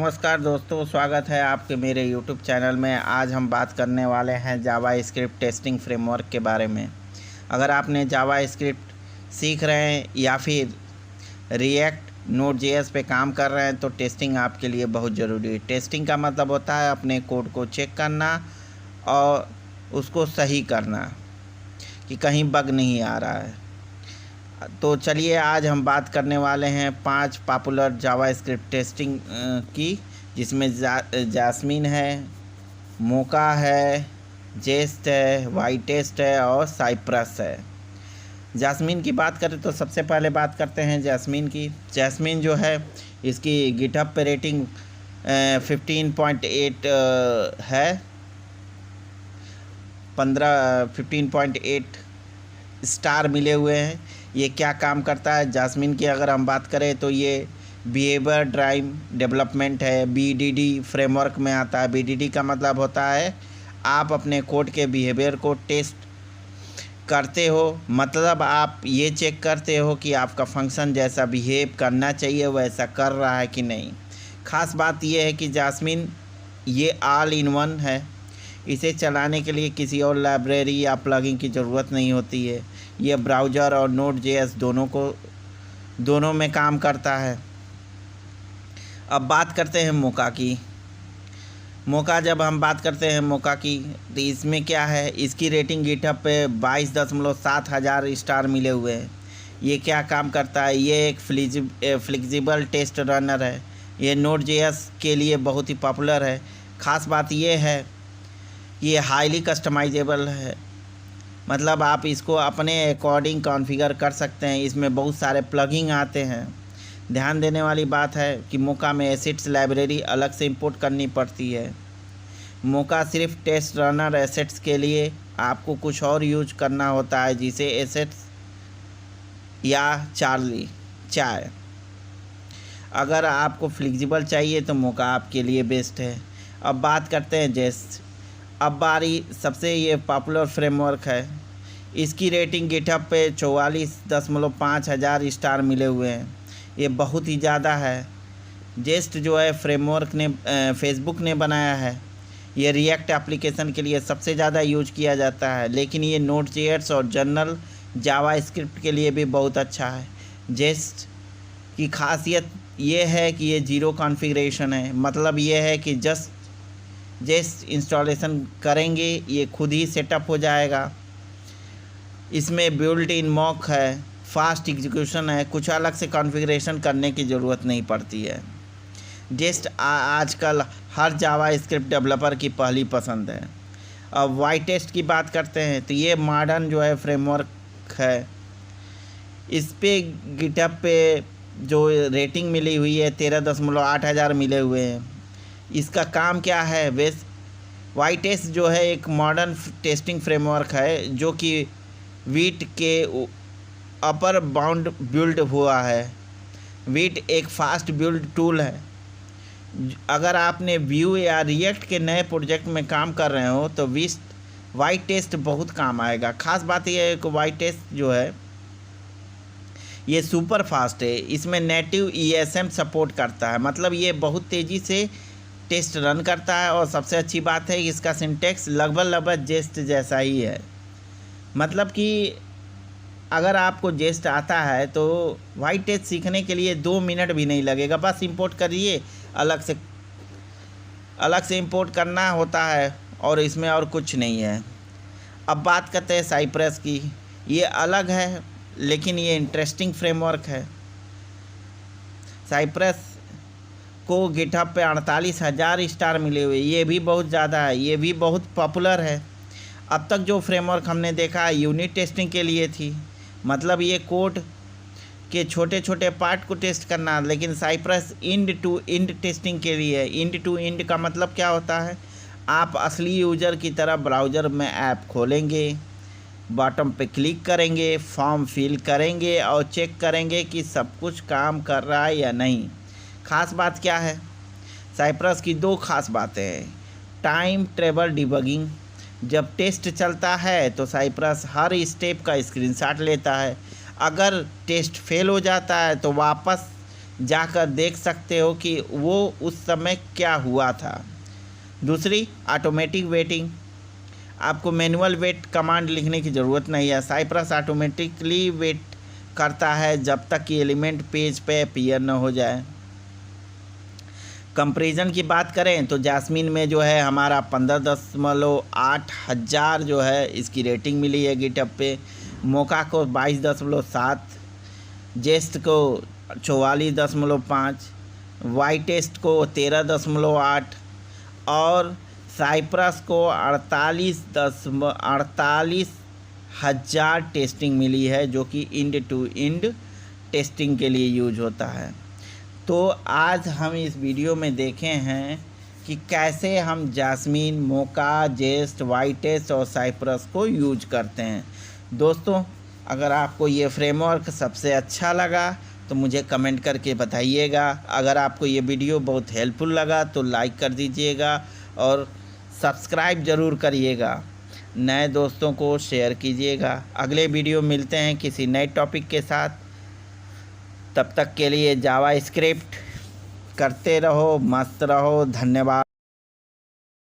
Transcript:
नमस्कार दोस्तों, स्वागत है आपके मेरे YouTube चैनल में। आज हम बात करने वाले हैं जावा स्क्रिप्ट टेस्टिंग फ्रेमवर्क के बारे में। अगर आपने जावा स्क्रिप्ट सीख रहे हैं या फिर रिएक्ट नोड.js पे काम कर रहे हैं तो टेस्टिंग आपके लिए बहुत ज़रूरी है। टेस्टिंग का मतलब होता है अपने कोड को चेक करना और उसको सही करना कि कहीं बग नहीं आ रहा है। तो चलिए आज हम बात करने वाले हैं 5 पॉपुलर जावा स्क्रिप्ट टेस्टिंग की, जिसमें जैस्मिन है, मोका है, जेस्ट है, वाईटेस्ट है और साइप्रस है। जैस्मिन की बात करें तो सबसे पहले बात करते हैं जैस्मिन की। जैस्मिन जो है इसकी गिटहब पे रेटिंग 15.8 है। 15.8 स्टार मिले हुए हैं। ये क्या काम करता है जैस्मिन की अगर हम बात करें तो ये बिहेवियर ड्राइव डेवलपमेंट है, BDD फ्रेमवर्क में आता है। BDD का मतलब होता है आप अपने कोड के बिहेवियर को टेस्ट करते हो, मतलब आप ये चेक करते हो कि आपका फंक्शन जैसा बिहेव करना चाहिए वैसा कर रहा है कि नहीं। ख़ास बात यह है कि जैस्मिन ये ऑल इन वन है। इसे चलाने के लिए किसी और लाइब्रेरी या प्लगइन की ज़रूरत नहीं होती है। ये ब्राउज़र और नोड.js दोनों में काम करता है। अब बात करते हैं मोका की। मोका जब हम बात करते हैं मोका की तो इसमें क्या है, इसकी रेटिंग गिटहब पे 22.7 हज़ार स्टार मिले हुए हैं। ये क्या काम करता है, ये एक फ्लेक्सिबल टेस्ट रनर है। ये नोड.js के लिए बहुत ही पॉपुलर है। ख़ास बात ये है कि ये हाईली कस्टमाइजेबल है, मतलब आप इसको अपने अकॉर्डिंग कॉन्फ़िगर कर सकते हैं। इसमें बहुत सारे प्लगइन आते हैं। ध्यान देने वाली बात है कि मोका में एसेट्स लाइब्रेरी अलग से इंपोर्ट करनी पड़ती है। मोका सिर्फ टेस्ट रनर एसेट्स के लिए आपको कुछ और यूज करना होता है, जिसे एसेट्स या चाय। अगर आपको फ्लेक्सिबल चाहिए तो मोका आपके लिए बेस्ट है। अब बात करते हैं जेस्ट। अब बारी सबसे ये पॉपुलर फ्रेमवर्क है। इसकी रेटिंग गिटहब पे 44.5 हज़ार स्टार मिले हुए हैं। ये बहुत ही ज़्यादा है। जेस्ट जो है फ्रेमवर्क ने फेसबुक ने बनाया है। ये रिएक्ट एप्लीकेशन के लिए सबसे ज़्यादा यूज किया जाता है, लेकिन ये नोड.js और जनरल जावा स्क्रिप्ट के लिए भी बहुत अच्छा है। जेस्ट की खासियत ये है कि ये ज़ीरो कॉन्फ़िगरेशन है, मतलब ये है कि जेस्ट इंस्टॉलेशन करेंगे ये खुद ही सेटअप हो जाएगा। इसमें बिल्ट इन मॉक है, फास्ट एग्जीक्यूशन है, कुछ अलग से कॉन्फ़िगरेशन करने की ज़रूरत नहीं पड़ती है। जेस्ट आजकल हर जावा स्क्रिप्ट डेवलपर की पहली पसंद है। अब वाईटेस्ट की बात करते हैं तो ये मॉडर्न जो है फ्रेमवर्क है। इस पे गिटहब पे जो रेटिंग मिली हुई है 13.8 हज़ार मिले हुए हैं। इसका काम क्या है, वाईटेस्ट जो है एक मॉडर्न टेस्टिंग फ्रेमवर्क है जो कि वीट के अपर बाउंड बिल्ड हुआ है। वीट एक फास्ट बिल्ड टूल है। अगर आपने व्यू या रिएक्ट के नए प्रोजेक्ट में काम कर रहे हो तो वाईटेस्ट बहुत काम आएगा। ख़ास बात यह है कि वाईटेस्ट जो है ये सुपर फास्ट है। इसमें नेटिव ESM सपोर्ट करता है, मतलब ये बहुत तेज़ी से टेस्ट रन करता है। और सबसे अच्छी बात है कि इसका सिंटेक्स लगभग जेस्ट जैसा ही है। मतलब कि अगर आपको जेस्ट आता है तो वाईटेस्ट सीखने के लिए 2 मिनट भी नहीं लगेगा। बस इंपोर्ट करिए, अलग से इंपोर्ट करना होता है और इसमें और कुछ नहीं है। अब बात करते हैं साइप्रस की। ये अलग है लेकिन ये इंटरेस्टिंग फ्रेमवर्क है। साइप्रस को गिटहब पे 48 हज़ार स्टार मिले हुए, ये भी बहुत ज़्यादा है। ये भी बहुत पॉपुलर है। अब तक जो फ्रेमवर्क हमने देखा यूनिट टेस्टिंग के लिए थी, मतलब ये कोड के छोटे छोटे पार्ट को टेस्ट करना, लेकिन Cypress end to end testing के लिए है। इंड टू इंड का मतलब क्या होता है, आप असली यूज़र की तरह ब्राउज़र में ऐप खोलेंगे, बॉटम पे क्लिक करेंगे, फॉर्म फिल करेंगे और चेक करेंगे कि सब कुछ काम कर रहा है या नहीं। ख़ास बात क्या है, साइप्रस की 2 खास बातें हैं। टाइम ट्रेवल डिबगिंग, जब टेस्ट चलता है तो साइप्रस हर स्टेप का स्क्रीनशॉट लेता है। अगर टेस्ट फेल हो जाता है तो वापस जाकर देख सकते हो कि वो उस समय क्या हुआ था। दूसरी, ऑटोमेटिक वेटिंग। आपको मैनुअल वेट कमांड लिखने की ज़रूरत नहीं है। साइप्रस ऑटोमेटिकली वेट करता है जब तक कि एलिमेंट पेज पे अपीयर न हो जाए। कंपैरिजन की बात करें तो जैस्मिन में जो है हमारा 15.8 हज़ार जो है इसकी रेटिंग मिली है गिटहब पे। मोका को 22.7, जेस्ट को 44.5, वाईटेस्ट को 13.8 और साइप्रस को 48,000 टेस्टिंग मिली है, जो कि इंड टू इंड टेस्टिंग के लिए यूज होता है। तो आज हम इस वीडियो में देखे हैं कि कैसे हम जैस्मिन, मोका, जेस्ट, वाईटेस्ट और साइप्रस को यूज करते हैं। दोस्तों, अगर आपको ये फ्रेमवर्क सबसे अच्छा लगा तो मुझे कमेंट करके बताइएगा। अगर आपको ये वीडियो बहुत हेल्पफुल लगा तो लाइक कर दीजिएगा और सब्सक्राइब ज़रूर करिएगा। नए दोस्तों को शेयर कीजिएगा। अगले वीडियो मिलते हैं किसी नए टॉपिक के साथ। तब तक के लिए जावा स्क्रिप्ट करते रहो, मस्त रहो। धन्यवाद।